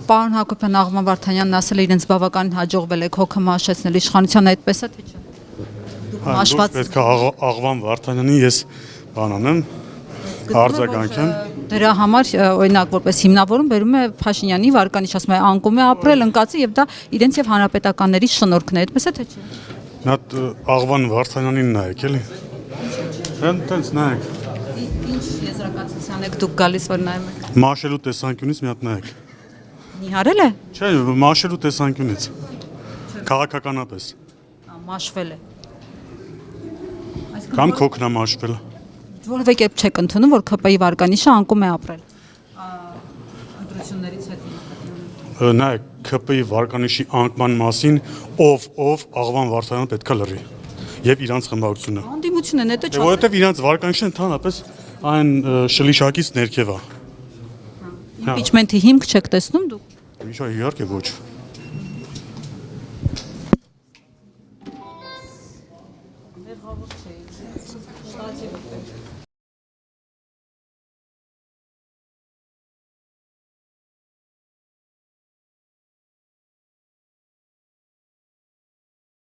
Պարոն Հակոբյան, Աղվան Վարդանյանն ասել է իրենց բավական հաջողվել է հոգը մաշեցնել իշխանության, այդպես է թե չէ։ Դուք պետք է Աղվան Վարդանյանին ես բան անեմ, արձագանքեմ։ Դրա համար օրինակ որպես հիմնավորում բերում է Փաշինյանի Վարկանիշ, ասում է անկում է ապրել ընկածի եւ դա իրենց եւ հանրապետականների շնորհքն է, այդպես է թե չէ։ Նա Աղվան Վարդանյանին նայեք, էլի։ Հենց նայեք։ Ինչ եզրակացության եք դուք գալիս, որ նայում եք։ Մաշելու տեսանկյունից մի հատ նայեք։ Նիհարել է։ Չէ, մաշելու տեսանկյունից։ Քաղաքականապես։ Մաշվել է։ Կամ քոքնա մաշվել։ Որևէ կերպ չեք ընդունում, որ ՔՊ-ի Վարկանիշը անկում է ապրել։ Ընտրություններից հետո։ Նայեք, ՔՊ-ի Վարկանիշի անկման մասին ով Աղվան Վարդանյանը պետք է լռի։ Եվ իրանց խմբակցությունը։ Անդիմություն են, դա չէ։ Որովհետև իրանց Վարկանիշը ընդհանրապես այն շլիշակից ներքև է։ Իմպիչմենթի հիմք չեք տեսնում դուք։ Ինչա իհարկե ոչ։